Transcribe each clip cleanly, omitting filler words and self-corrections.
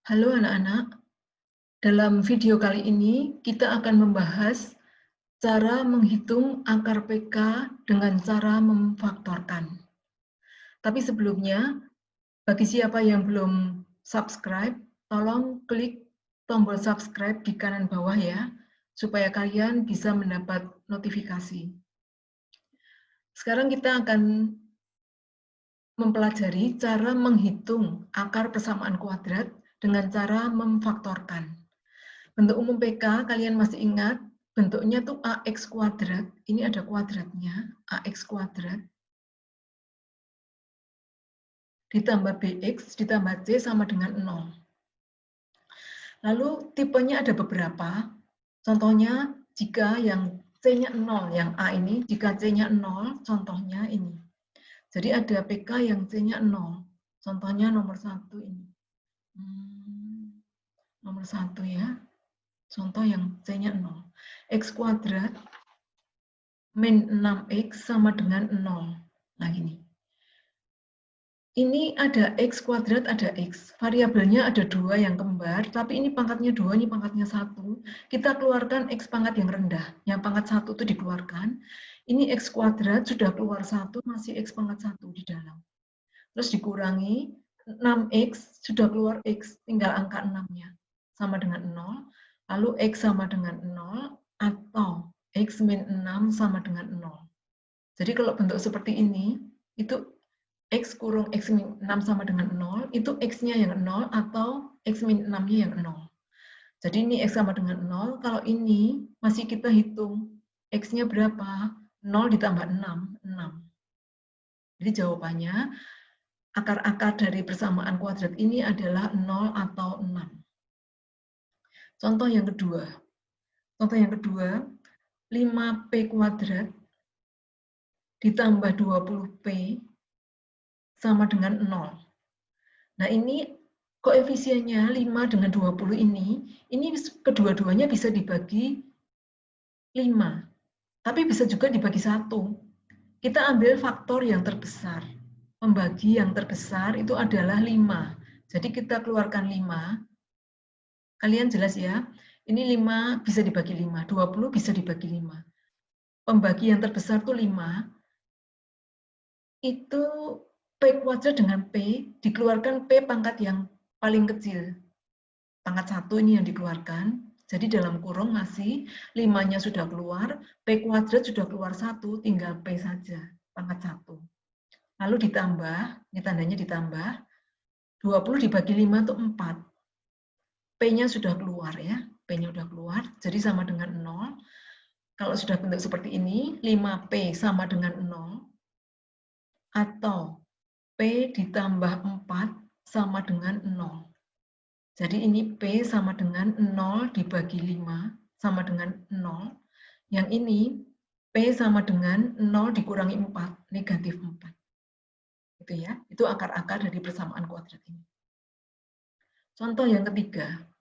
Halo anak-anak, dalam video kali ini kita akan membahas cara menghitung akar PK dengan cara memfaktorkan. Tapi sebelumnya, bagi siapa yang belum subscribe, tolong klik tombol subscribe di kanan bawah ya, supaya kalian bisa mendapat notifikasi. Sekarang kita akan mempelajari cara menghitung akar persamaan kuadrat dengan cara memfaktorkan. Bentuk umum PK, kalian masih ingat, bentuknya tuh AX kuadrat, ini ada kuadratnya, AX kuadrat, ditambah BX, ditambah C sama dengan 0. Lalu tipenya ada beberapa, contohnya jika yang C-nya 0, yang A ini, jika C-nya 0, contohnya ini. Jadi ada PK yang C-nya 0, contohnya nomor 1 ini. Nomor 1 ya, contoh yang C-nya 0. X kuadrat min 6X sama dengan 0. Nah ini. Ini ada X kuadrat, ada X. Variabelnya ada 2 yang kembar, tapi ini pangkatnya 2, ini pangkatnya 1. Kita keluarkan X pangkat yang rendah. Yang pangkat 1 itu dikeluarkan. Ini X kuadrat, sudah keluar 1, masih X pangkat 1 di dalam. Terus dikurangi 6X, sudah keluar X, tinggal angka 6-nya. Sama dengan 0. Lalu X sama dengan 0, atau X min 6 sama dengan 0. Jadi kalau bentuk seperti ini, itu X kurung X min 6 sama dengan 0, itu X-nya yang 0 atau X min 6-nya yang 0. Jadi ini X sama dengan 0, kalau ini masih kita hitung X-nya berapa? 0 ditambah 6, 6. Jadi jawabannya, akar-akar dari persamaan kuadrat ini adalah 0 atau 6. Contoh yang kedua. Contoh yang kedua, 5P kuadrat ditambah 20P sama dengan 0. Nah ini koefisiennya 5 dengan 20 ini kedua-duanya bisa dibagi 5. Tapi bisa juga dibagi 1. Kita ambil faktor yang terbesar. Membagi yang terbesar itu adalah 5. Jadi kita keluarkan 5. Kalian jelas ya, ini 5 bisa dibagi 5, 20 bisa dibagi 5. Pembagi yang terbesar itu 5. Itu P kuadrat dengan P, dikeluarkan P pangkat yang paling kecil. Pangkat 1 ini yang dikeluarkan, jadi dalam kurung masih 5-nya sudah keluar, P kuadrat sudah keluar 1, tinggal P saja, pangkat 1. Lalu ditambah, ini tandanya ditambah, 20 dibagi 5 itu 4. P-nya sudah keluar ya, P-nya sudah keluar, jadi sama dengan 0. Kalau sudah bentuk seperti ini, 5P sama dengan 0, atau P ditambah 4 sama dengan 0. Jadi ini P sama dengan 0 dibagi 5 sama dengan 0. Yang ini P sama dengan 0 dikurangi 4, negatif 4. Itu ya, itu akar-akar dari persamaan kuadrat ini. Contoh yang ketiga.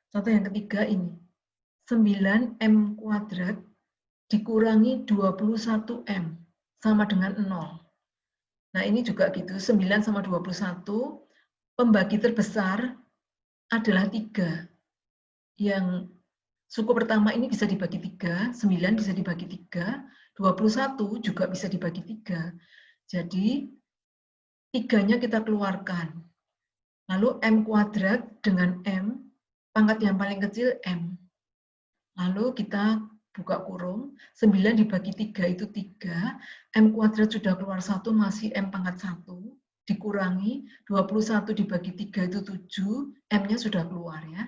Contoh yang ketiga ini. 9M kuadrat dikurangi 21M sama dengan 0. Nah ini juga gitu, 9 sama 21, pembagi terbesar adalah 3. Yang suku pertama ini bisa dibagi 3, 9 bisa dibagi 3, 21 juga bisa dibagi 3. Jadi, 3-nya kita keluarkan. Lalu M kuadrat dengan M, pangkat yang paling kecil M. Lalu kita buka kurung, 9 dibagi 3 itu 3, M kuadrat sudah keluar 1, masih M pangkat 1, dikurangi, 21 dibagi 3 itu 7, M-nya sudah keluar ya.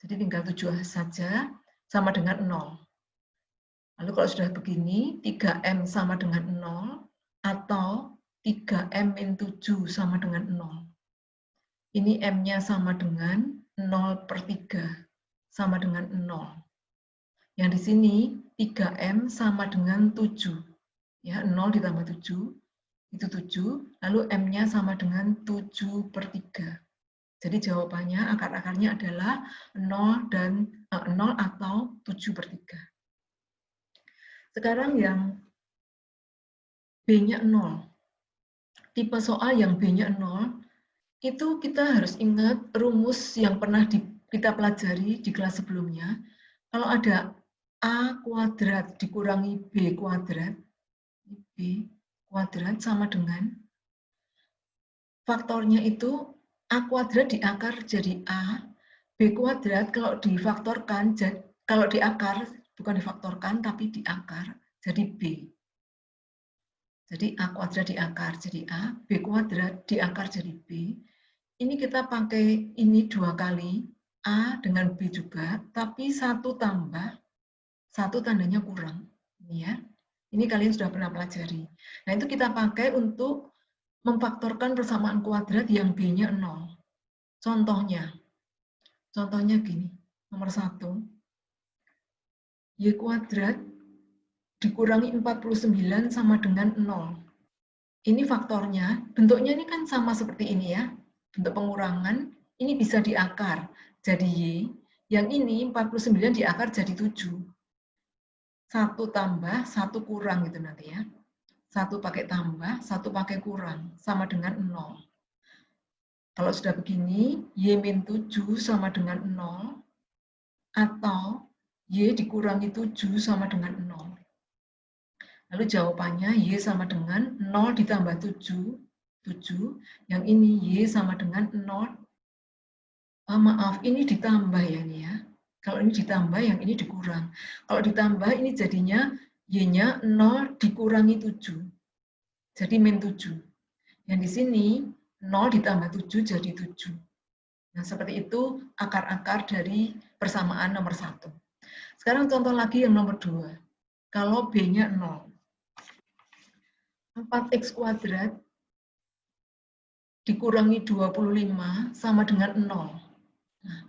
Jadi tinggal 7 saja, sama dengan 0. Lalu kalau sudah begini, 3M sama dengan 0, atau 3M min 7 sama dengan 0. Ini M-nya sama dengan 0/3, sama dengan 0. Yang di sini, 3M sama dengan 7. Ya, 0 ditambah 7, itu 7, lalu M-nya sama dengan 7/3. Jadi jawabannya akar-akarnya adalah 0 atau 7/3. Sekarang yang B-nya 0. Tipe soal yang B-nya 0 itu kita harus ingat rumus yang pernah kita pelajari di kelas sebelumnya. Kalau ada A kuadrat dikurangi B kuadrat sama dengan faktornya itu A kuadrat diakar jadi A, B kuadrat kalau difaktorkan, kalau diakar, bukan difaktorkan, tapi diakar, jadi B. Jadi A kuadrat diakar jadi A, B kuadrat diakar jadi B. Ini kita pakai ini 2 kali, A dengan B juga, tapi 1 tambah, 1 tandanya kurang. Ini ya. Ini kalian sudah pernah pelajari. Nah, itu kita pakai untuk memfaktorkan persamaan kuadrat yang B-nya 0. Contohnya gini, nomor 1, Y kuadrat dikurangi 49 sama dengan 0. Ini faktornya, bentuknya ini kan sama seperti ini ya, bentuk pengurangan, ini bisa diakar jadi Y, yang ini 49 diakar jadi 7. 1 tambah, 1 kurang gitu nanti ya. 1 pakai tambah, 1 pakai kurang, sama dengan 0. Kalau sudah begini, Y min 7 sama dengan 0, atau Y dikurangi 7 sama dengan 0. Lalu jawabannya Y sama dengan 0 ditambah 7, 7. Yang ini Y sama dengan 0, maaf, ini ditambah ya ini ya. Kalau ini ditambah, yang ini dikurang. Kalau ditambah, ini jadinya Y-nya 0 dikurangi 7. Jadi min 7. Yang di sini 0 ditambah 7 jadi 7. Nah, seperti itu akar-akar dari persamaan nomor 1. Sekarang contoh lagi yang nomor 2. Kalau B-nya 0. 4x kuadrat dikurangi 25 sama dengan 0. Nah,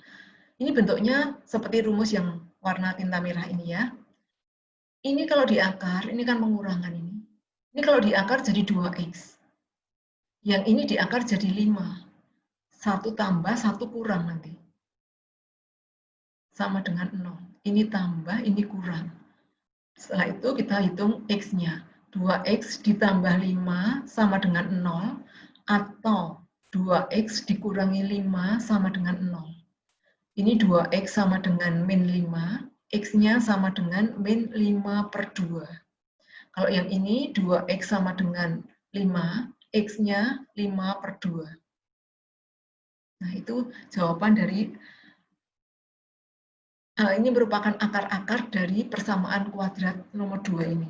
ini bentuknya seperti rumus yang warna tinta merah ini ya. Ini kalau diakar, ini kan pengurangan ini. Ini kalau diakar jadi 2x. Yang ini diakar jadi 5. 1 tambah, 1 kurang nanti. Sama dengan 0. Ini tambah, ini kurang. Setelah itu kita hitung x-nya. 2x ditambah 5 sama dengan 0, atau 2x dikurangi 5 sama dengan 0. Ini 2x sama dengan min 5, x-nya sama dengan min 5/2. Kalau yang ini 2x sama dengan 5, x-nya 5/2. Nah, itu jawaban dari, ini merupakan akar-akar dari persamaan kuadrat nomor 2 ini.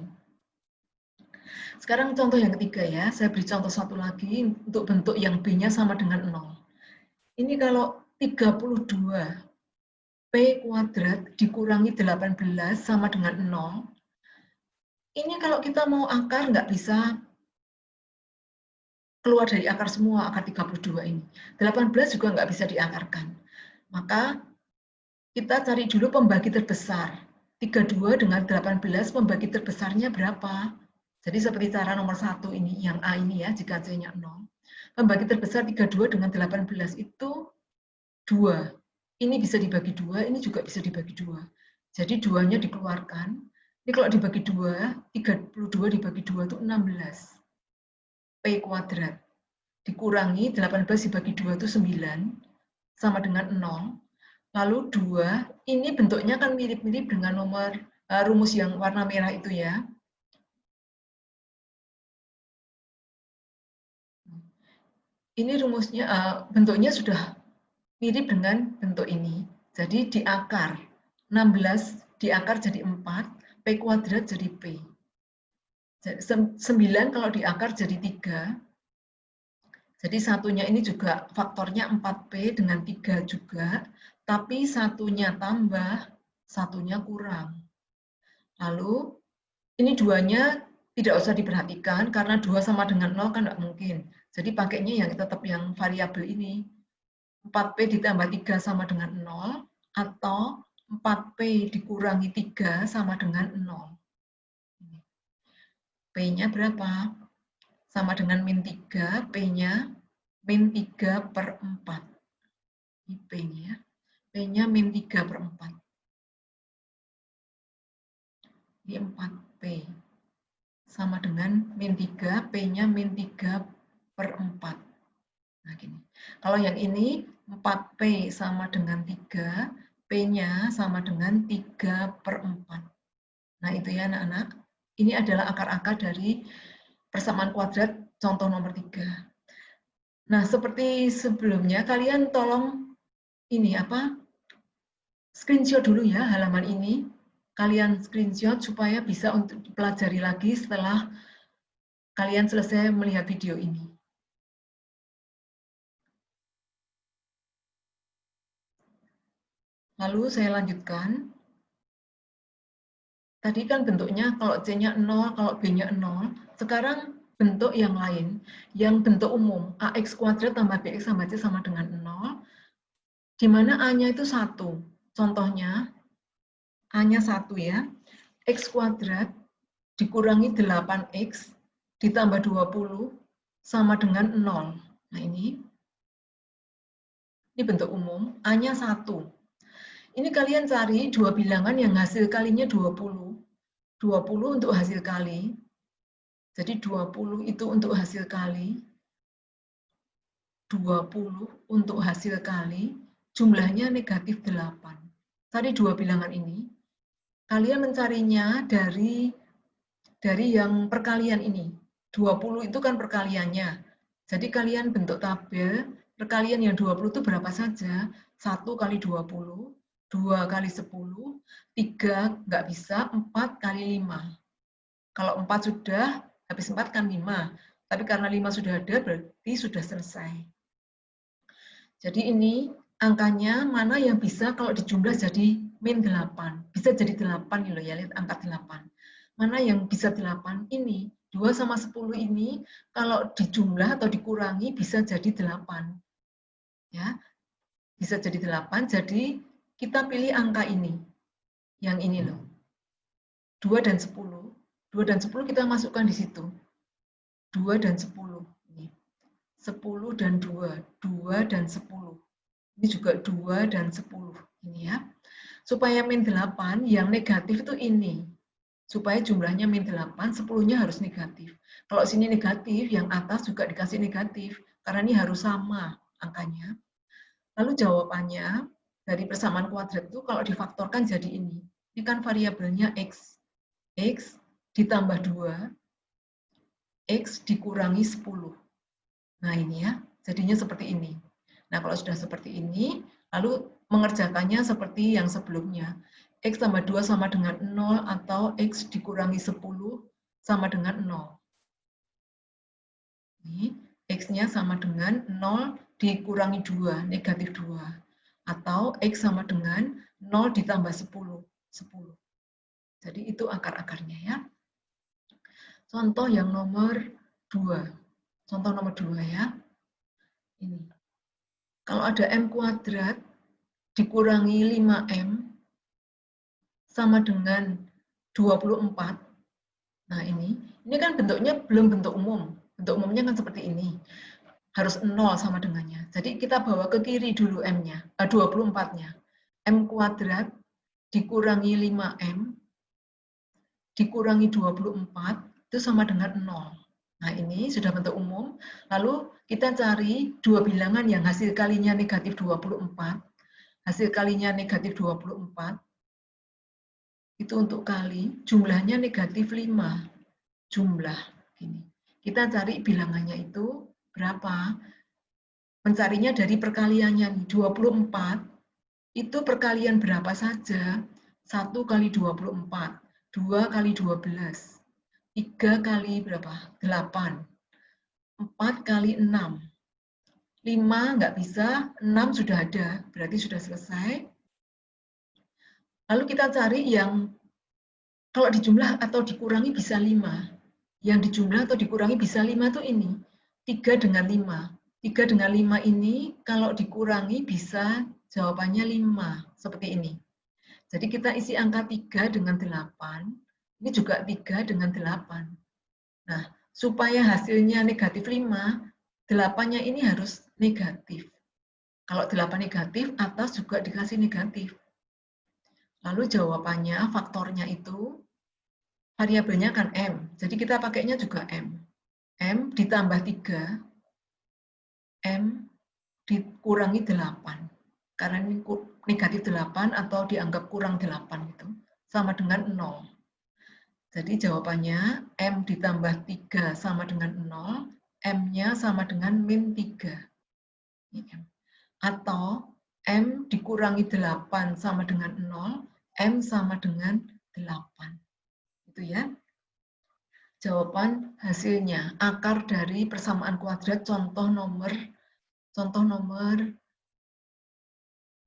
Sekarang contoh yang ketiga ya, saya beri contoh satu lagi untuk bentuk yang B-nya sama dengan 0. Ini kalau 32 P kuadrat dikurangi 18 sama dengan 0, ini kalau kita mau akar nggak bisa keluar dari akar semua, akar 32 ini. 18 juga nggak bisa diakarkan. Maka kita cari dulu pembagi terbesar. 32 dengan 18 pembagi terbesarnya berapa? Jadi seperti cara nomor 1 ini, yang A ini ya, jika C-nya 0. Pembagi terbesar 32 dengan 18 itu 2. Ini bisa dibagi 2, ini juga bisa dibagi 2. Jadi 2-nya dikeluarkan. Ini kalau dibagi 2, 32 dibagi 2 itu 16. P kuadrat. Dikurangi 18 dibagi 2 itu 9, sama dengan 0. Lalu 2, ini bentuknya kan mirip-mirip dengan nomor rumus yang warna merah itu ya. Ini rumusnya, bentuknya sudah mirip dengan bentuk ini. Jadi diakar, 16 diakar jadi 4, P kuadrat jadi P. 9 kalau diakar jadi 3. Jadi satunya ini juga faktornya 4P dengan 3 juga, tapi satunya tambah, satunya kurang. Lalu ini 2-nya tidak usah diperhatikan karena 2 sama dengan 0 kan tidak mungkin. Jadi pakainya yang tetap yang variabel ini. 4P ditambah 3 sama dengan 0, atau 4P dikurangi 3 sama dengan 0. P-nya berapa? Sama dengan min 3, P-nya min 3/4. Ini P-nya. P-nya min 3/4. Ini 4P. Sama dengan min 3, P-nya min 3/4. Nah, gini. Kalau yang ini 4P sama dengan 3, P-nya sama dengan 3/4. Nah, itu ya anak-anak. Ini adalah akar-akar dari persamaan kuadrat contoh nomor 3. Nah, seperti sebelumnya, kalian tolong ini screenshot dulu ya halaman ini. Kalian screenshot supaya bisa untuk dipelajari lagi setelah kalian selesai melihat video ini. Lalu saya lanjutkan. Tadi kan bentuknya kalau C-nya 0, kalau B-nya 0. Sekarang bentuk yang lain, yang bentuk umum, AX kuadrat tambah BX tambah C sama dengan 0, di mana A-nya itu 1. Contohnya, A-nya 1 ya, X kuadrat dikurangi 8X ditambah 20 sama dengan 0. Nah ini bentuk umum, A-nya 1. Ini kalian cari dua bilangan yang hasil kalinya 20. 20 untuk hasil kali. Jadi 20 itu untuk hasil kali. 20 untuk hasil kali. Jumlahnya negatif 8. Cari dua bilangan ini. Kalian mencarinya dari yang perkalian ini. 20 itu kan perkaliannya. Jadi kalian bentuk tabel, perkalian yang 20 itu berapa saja? 1 kali 20, 2 kali 10, 3 nggak bisa, 4 kali 5. Kalau 4 sudah, habis 4 kan 5. Tapi karena 5 sudah ada, berarti sudah selesai. Jadi ini angkanya mana yang bisa kalau dijumlah jadi min 8. Bisa jadi 8 loh ya, lihat angka 8. Mana yang bisa 8? Ini. 2 sama 10 ini kalau dijumlah atau dikurangi bisa jadi 8. Ya, bisa jadi 8. Jadi kita pilih angka ini. Yang ini loh. 2 dan 10. 2 dan 10 kita masukkan di situ. 2 dan 10. Ini. 10 dan 2. 2 dan 10. Ini juga 2 dan 10. Ini ya. Supaya min 8, yang negatif itu ini. Supaya jumlahnya min 8, 10-nya harus negatif. Kalau sini negatif, yang atas juga dikasih negatif. Karena ini harus sama angkanya. Lalu jawabannya, dari persamaan kuadrat itu kalau difaktorkan jadi ini. Ini kan variabelnya X. X ditambah 2, X dikurangi 10. Nah ini ya, jadinya seperti ini. Nah kalau sudah seperti ini, lalu mengerjakannya seperti yang sebelumnya. X tambah 2 sama dengan 0 atau X dikurangi 10 sama dengan 0. Ini X-nya sama dengan 0 dikurangi 2, negatif 2. Atau X sama dengan 0 ditambah 10, 10. Jadi itu akar-akarnya ya. Contoh yang nomor 2. Contoh nomor 2 ya. Ini. Kalau ada M kuadrat dikurangi 5M sama dengan 24. Nah ini kan bentuknya belum bentuk umum. Bentuk umumnya kan seperti ini. Harus 0 sama dengannya. Jadi kita bawa ke kiri dulu M-nya, 24-nya. M kuadrat dikurangi 5M dikurangi 24 itu sama dengan 0. Nah ini sudah bentuk umum. Lalu kita cari dua bilangan yang hasil kalinya negatif 24. Hasil kalinya negatif 24. Itu untuk kali, jumlahnya negatif 5. Jumlah. Gini. Kita cari bilangannya itu berapa. Mencarinya dari perkaliannya. 24. Itu perkalian berapa saja? 1 kali 24. 2 kali 12. 3 kali berapa? 8. 4 kali 6. 5 nggak bisa, 6 sudah ada, berarti sudah selesai. Lalu kita cari yang kalau dijumlah atau dikurangi bisa 5. Yang dijumlah atau dikurangi bisa 5 itu ini. 3 dengan 5. 3 dengan 5 ini kalau dikurangi bisa jawabannya 5. Seperti ini. Jadi kita isi angka 3 dengan 8. Ini juga 3 dengan 8. Nah, supaya hasilnya negatif 5, 8-nya ini harus negatif. Kalau 8 negatif, atas juga dikasih negatif. Lalu jawabannya, faktornya itu, variabelnya kan M. Jadi kita pakainya juga M. M ditambah 3. M dikurangi 8. Karena ini negatif 8 atau dianggap kurang 8 itu sama dengan 0. Jadi jawabannya M ditambah 3 sama dengan 0, M-nya sama dengan min 3. Ini M. Atau M dikurangi 8 sama dengan 0, M sama dengan 8. Itu ya. Jawaban hasilnya, akar dari persamaan kuadrat contoh nomor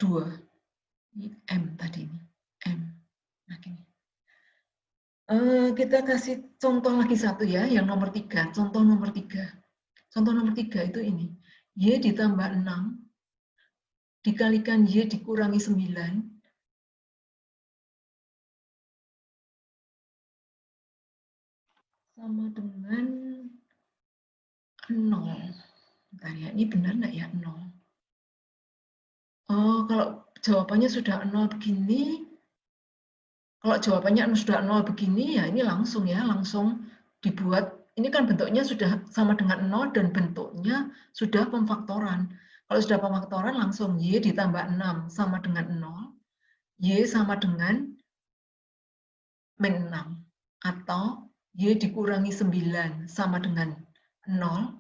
2. Ini M tadi ini. M. Nah, gini. Kita kasih contoh lagi satu ya, yang nomor 3. Contoh nomor 3. Contoh nomor 3 itu ini. Y ditambah 6 dikalikan Y dikurangi 9 sama dengan 0. Bentar ya, ini benar nggak ya 0? Oh, kalau jawabannya sudah 0 begini, kalau jawabannya sudah 0 begini, ya ini langsung ya, langsung dibuat. Ini kan bentuknya sudah sama dengan 0 dan bentuknya sudah pemfaktoran. Kalau sudah pemfaktoran langsung Y ditambah 6 sama dengan 0, Y sama dengan min 6. Atau Y dikurangi 9 sama dengan 0,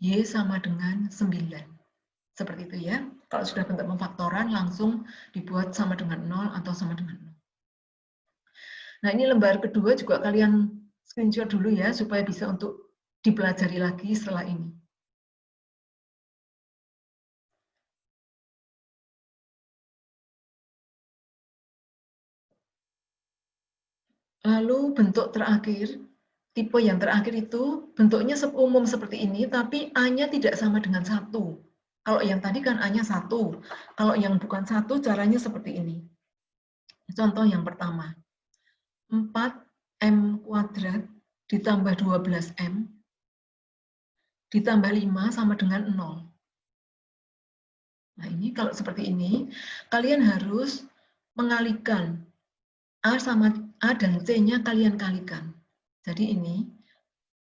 Y sama dengan 9. Seperti itu ya. Kalau sudah bentuk pemfaktoran, langsung dibuat sama dengan 0 atau sama dengan 0. Nah, ini lembar kedua juga kalian screenshot dulu ya, supaya bisa untuk dipelajari lagi setelah ini. Lalu bentuk terakhir, tipe yang terakhir itu bentuknya umum seperti ini, tapi A-nya tidak sama dengan 1. Kalau yang tadi kan A-nya 1. Kalau yang bukan 1, caranya seperti ini. Contoh yang pertama, 4M kuadrat ditambah 12M ditambah 5 sama dengan 0. Nah, ini kalau seperti ini, kalian harus mengalihkan A dan C-nya kalian kalikan. Jadi ini,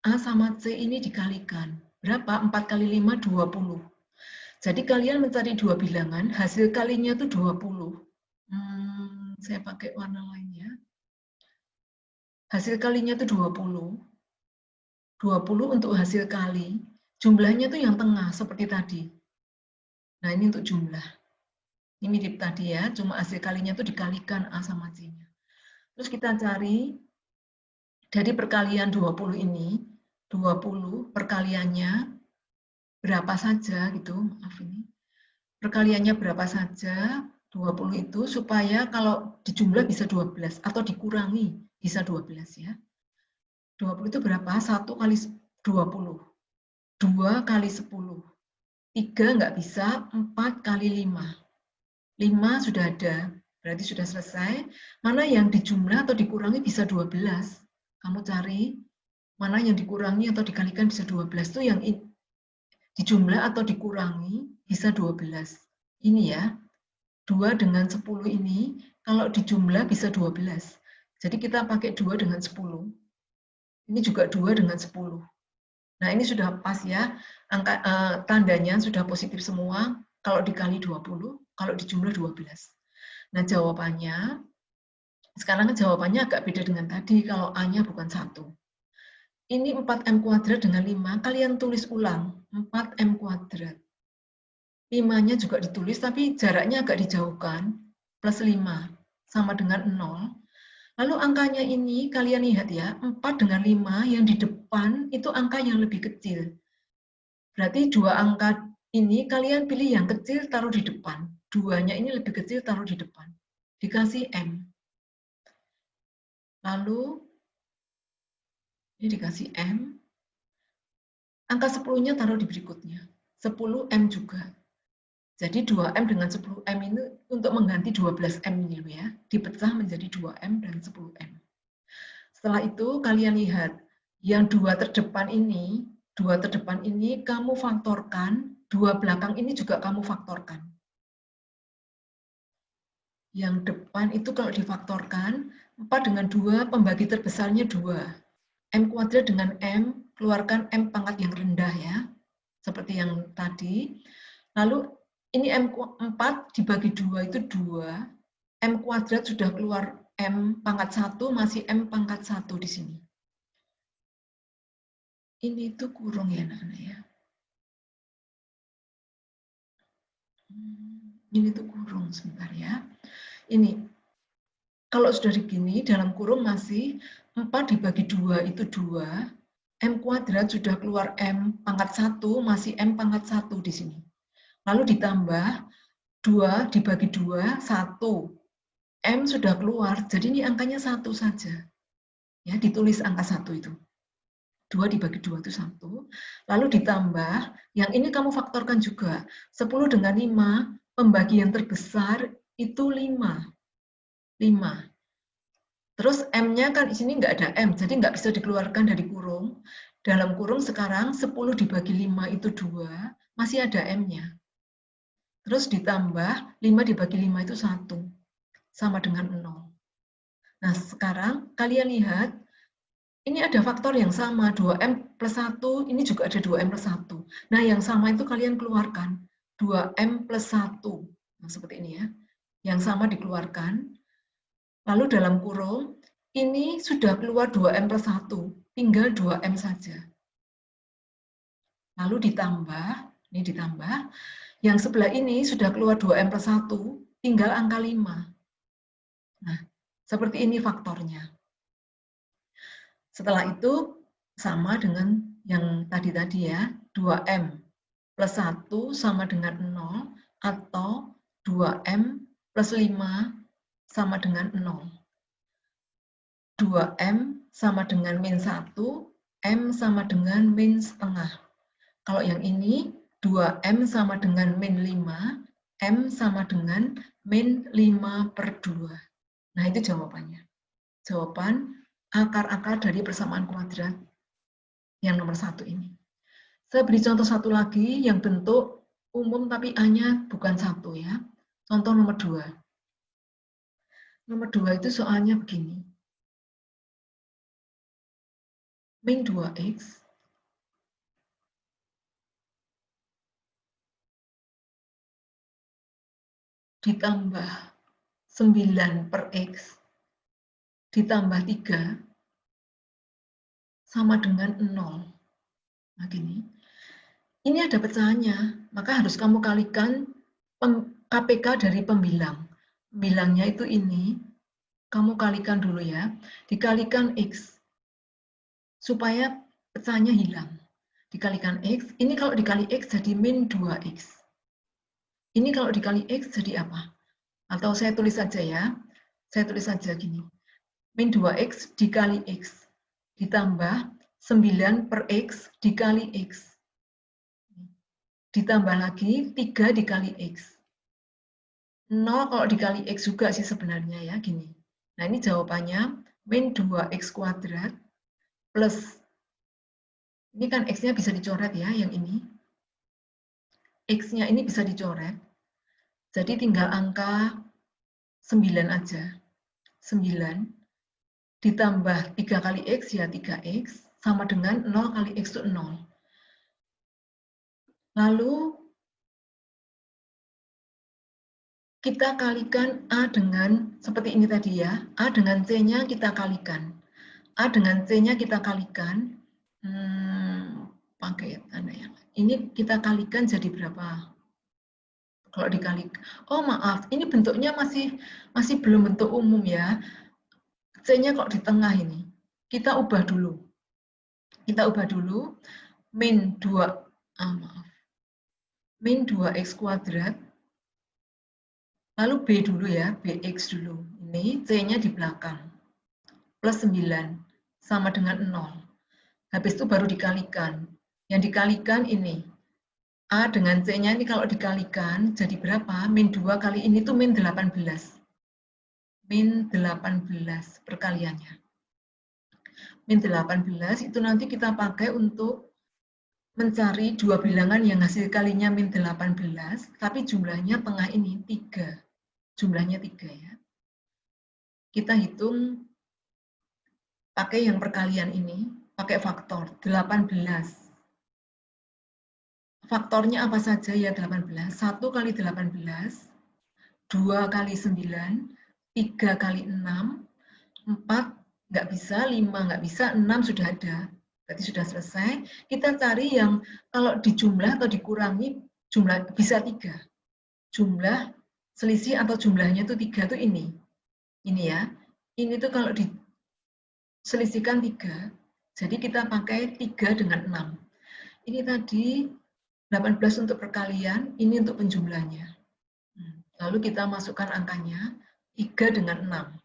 A sama C ini dikalikan. Berapa? 4 kali 5, 20. Jadi kalian mencari dua bilangan, hasil kalinya itu 20. Saya pakai warna lain ya. Hasil kalinya itu 20. 20 untuk hasil kali. Jumlahnya itu yang tengah, seperti tadi. Nah, ini untuk jumlah. Ini mirip tadi ya, cuma hasil kalinya itu dikalikan A sama C-nya. Terus kita cari dari perkalian 20 ini, 20 perkaliannya berapa saja gitu, maaf ini. Perkaliannya berapa saja, 20 itu supaya kalau dijumlah bisa 12 atau dikurangi bisa 12 ya. 20 itu berapa? 1 kali 20. 2 kali 10. 3 nggak bisa, 4 kali 5. 5 sudah ada, berarti sudah selesai. Mana yang dijumlah atau dikurangi bisa 12. Kamu cari mana yang dikurangi atau dikalikan bisa 12. Itu yang dijumlah atau dikurangi bisa 12. Ini ya, 2 dengan 10 ini kalau dijumlah bisa 12. Jadi kita pakai 2 dengan 10. Ini juga 2 dengan 10. Nah, ini sudah pas ya, angka tandanya sudah positif semua, kalau dikali 20, kalau dijumlah 12. Nah, jawabannya, sekarang jawabannya agak beda dengan tadi, kalau A-nya bukan 1. Ini 4M kuadrat dengan 5, kalian tulis ulang, 4M kuadrat. 5-nya juga ditulis, tapi jaraknya agak dijauhkan, plus 5, sama dengan 0. Lalu angkanya ini, kalian lihat ya, 4 dengan 5 yang di depan itu angka yang lebih kecil. Berarti dua angka ini kalian pilih yang kecil, taruh di depan. Duanya ini lebih kecil, taruh di depan. Dikasih M. Lalu, ini dikasih M. Angka 10-nya taruh di berikutnya. 10M juga. Jadi 2M dengan 10M ini untuk mengganti 12M ini ya. Dipecah menjadi 2M dan 10M. Setelah itu kalian lihat, yang dua terdepan ini kamu faktorkan, dua belakang ini juga kamu faktorkan. Yang depan itu kalau difaktorkan, 4 dengan 2, pembagi terbesarnya 2. M kuadrat dengan M, keluarkan M pangkat yang rendah ya. seperti yang tadi. Lalu ini M4 dibagi 2 itu 2. M kuadrat sudah keluar M pangkat 1, masih M pangkat 1 di sini. Ini itu kurung ya anak-anak ya. Ini tuh kurung sebentar ya. Ini, kalau sudah begini, dalam kurung masih 4 dibagi 2 itu 2. M kuadrat sudah keluar M pangkat 1, masih M pangkat 1 di sini. Lalu ditambah 2 dibagi 2, 1. M sudah keluar, jadi ini angkanya 1 saja. Ya, ditulis angka 1 itu. 2 dibagi 2 itu 1. Lalu ditambah, yang ini kamu faktorkan juga. 10 dengan 5, pembagian terbesar itu 5. 5. Terus M-nya kan di sini nggak ada M, jadi nggak bisa dikeluarkan dari kurung. Dalam kurung sekarang 10 dibagi 5 itu 2, masih ada M-nya. Terus ditambah 5 dibagi 5 itu 1, sama dengan 0. Nah sekarang kalian lihat, ini ada faktor yang sama, 2M plus 1, ini juga ada 2M plus 1. Nah yang sama itu kalian keluarkan, 2M plus 1. Nah seperti ini ya, yang sama dikeluarkan. Lalu dalam kurung, ini sudah keluar 2M plus 1, tinggal 2M saja. Lalu ditambah, ini ditambah, yang sebelah ini sudah keluar 2M plus 1, tinggal angka 5. Nah, seperti ini faktornya. Setelah itu, sama dengan yang tadi-tadi ya, 2M plus 1 sama dengan 0, atau 2M plus 5 sama dengan 0. 2M sama dengan min 1, M sama dengan min setengah. Kalau yang ini, 2M sama dengan min 5, M sama dengan min 5/2. Nah, itu jawabannya. Jawaban akar-akar dari persamaan kuadrat yang nomor 1 ini. Saya beri contoh satu lagi yang bentuk umum tapi A-nya bukan 1 ya. Contoh nomor 2. Nomor 2 itu soalnya begini. Min 2X ditambah 9 per X ditambah 3 sama dengan 0. Nah, gini. Ini ada pecahannya, maka harus kamu kalikan KPK dari pembilang. Pembilangnya itu ini, kamu kalikan dulu ya, dikalikan X, supaya pecahannya hilang. Dikalikan X, ini kalau dikali X jadi min 2X. Ini kalau dikali X jadi apa? Atau saya tulis saja ya, saya tulis saja gini, min 2X dikali X, ditambah 9 per X dikali X. Ditambah lagi 3 dikali X. 0 kalau dikali X juga sih sebenarnya ya, gini. Nah ini jawabannya, min 2X kuadrat plus, ini kan X-nya bisa dicoret ya, yang ini. X-nya ini bisa dicoret, jadi tinggal angka 9 aja. 9 ditambah 3 kali X ya 3X, sama dengan 0 kali X itu 0. Lalu kita kalikan A dengan, seperti ini tadi ya, A dengan C-nya kita kalikan. A dengan C-nya kita kalikan, pakai tanda yang ini kita kalikan jadi berapa? Kalau dikali, oh maaf, ini bentuknya masih belum bentuk umum ya. C-nya kok di tengah ini. Kita ubah dulu. Kita ubah dulu, min 2, maaf, min 2X kuadrat, lalu B dulu ya, BX dulu. Ini C-nya di belakang. Plus 9, sama dengan 0. Habis itu baru dikalikan. Yang dikalikan ini, A dengan C-nya ini kalau dikalikan, jadi berapa? Min 2 kali ini tuh min 18. Min 18 perkaliannya. Min 18 itu nanti kita pakai untuk mencari dua bilangan yang hasil kalinya min 18, tapi jumlahnya tengah ini 3. Jumlahnya 3 ya. Kita hitung pakai yang perkalian ini, pakai faktor 18. faktornya apa saja ya 18? 1 kali 18, 2 kali 9, 3 kali 6, 4 nggak bisa, 5 nggak bisa, 6 sudah ada. Berarti sudah selesai. Kita cari yang kalau dijumlah atau dikurangi, jumlah bisa 3. Jumlah selisih atau jumlahnya itu 3 itu ini. Ini ya. Ini tuh kalau diselisihkan 3, jadi kita pakai 3 dengan 6. Ini tadi 18 untuk perkalian, ini untuk penjumlahnya. Lalu kita masukkan angkanya 3 dengan 6.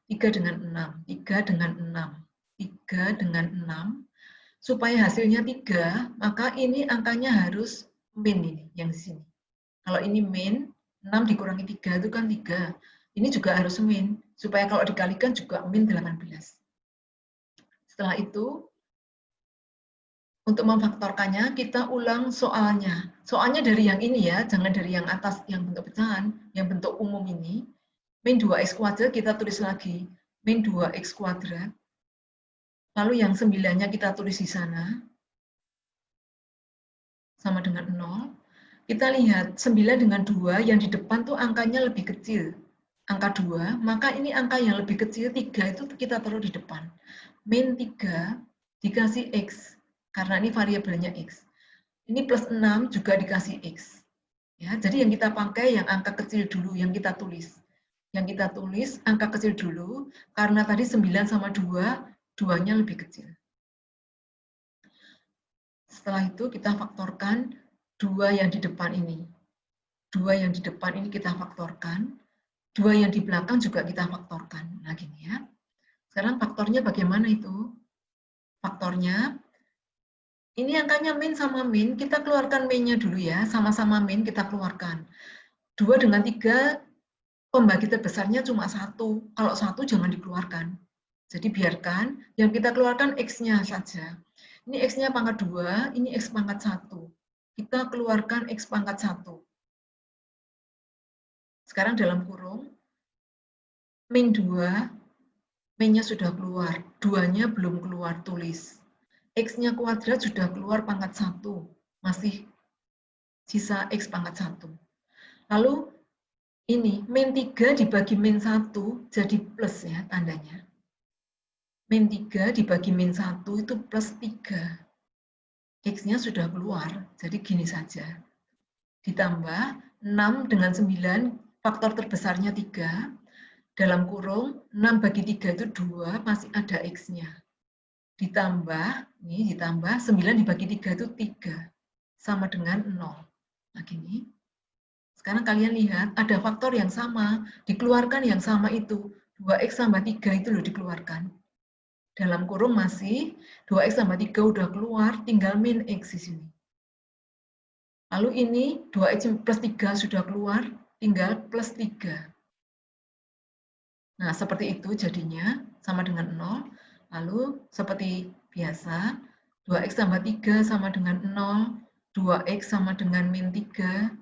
3 dengan 6, 3 dengan 6, 3 dengan 6. Supaya hasilnya 3, maka ini angkanya harus min ini, yang di sini. Kalau ini min, 6 dikurangi 3 itu kan 3. Ini juga harus min, supaya kalau dikalikan juga min 18. Setelah itu, untuk memfaktorkannya, kita ulang soalnya. Soalnya dari yang ini ya, jangan dari yang atas, yang bentuk pecahan, yang bentuk umum ini. Min 2x kuadrat kita tulis lagi, min 2x kuadrat. Lalu yang 9-nya kita tulis di sana, sama dengan 0. Kita lihat 9 dengan 2, yang di depan tuh angkanya lebih kecil. Angka 2, maka ini angka yang lebih kecil, 3 itu kita taruh di depan. Min 3 dikasih X, karena ini variabelnya X. Ini plus 6 juga dikasih X. Ya, jadi yang kita pakai yang angka kecil dulu, yang kita tulis. Yang kita tulis angka kecil dulu, karena tadi 9 sama 2, 2-nya lebih kecil. Setelah itu kita faktorkan 2 yang di depan ini. 2 yang di depan ini kita faktorkan. 2 yang di belakang juga kita faktorkan. Nah, gini ya. Sekarang faktornya bagaimana itu? Faktornya, ini angkanya min sama min, kita keluarkan min-nya dulu ya. Sama-sama min kita keluarkan. 2 dengan 3, pembagi terbesarnya cuma 1. Kalau 1 jangan dikeluarkan. Jadi biarkan, yang kita keluarkan X-nya saja. Ini X-nya pangkat 2, ini X pangkat 1. Kita keluarkan X pangkat 1. Sekarang dalam kurung, min 2, min-nya sudah keluar, 2-nya belum keluar, tulis. X-nya kuadrat sudah keluar pangkat 1, masih sisa X pangkat 1. Lalu ini, min 3 dibagi min 1 jadi plus ya tandanya. Min 3 dibagi min 1 itu plus 3. X-nya sudah keluar, jadi gini saja. Ditambah 6 dengan 9, faktor terbesarnya 3. Dalam kurung, 6 bagi 3 itu 2, masih ada X-nya. Ditambah, ini ditambah, 9 dibagi 3 itu 3. Sama dengan 0. Nah, gini. Sekarang kalian lihat, ada faktor yang sama, dikeluarkan yang sama itu. 2X tambah 3 itu loh dikeluarkan. Dalam kurung masih 2X tambah 3 udah keluar, tinggal min X di sini. Lalu ini 2X plus 3 sudah keluar, tinggal plus 3. Nah, seperti itu jadinya, sama dengan 0. Lalu, seperti biasa, 2X tambah 3 sama dengan 0, 2X sama dengan min 3,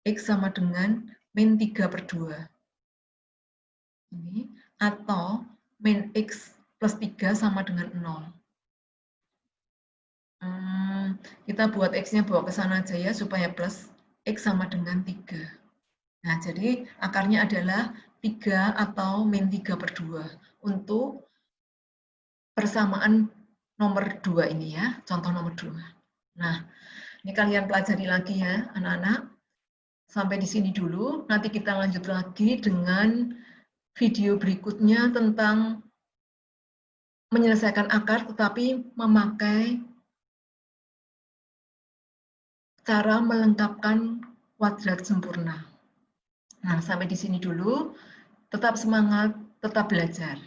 X sama dengan min 3 per 2. Ini, atau min X plus 3 sama dengan 0. Kita buat X-nya bawa ke sana aja ya, supaya plus X sama dengan 3. Nah, jadi akarnya adalah 3 atau min 3 per 2 untuk persamaan nomor 2 ini ya, contoh nomor 2. Nah, ini kalian pelajari lagi ya, anak-anak. Sampai di sini dulu, nanti kita lanjut lagi dengan video berikutnya tentang menyelesaikan akar tetapi memakai cara melengkapkan kuadrat sempurna. Nah, sampai di sini dulu. Tetap semangat, tetap belajar.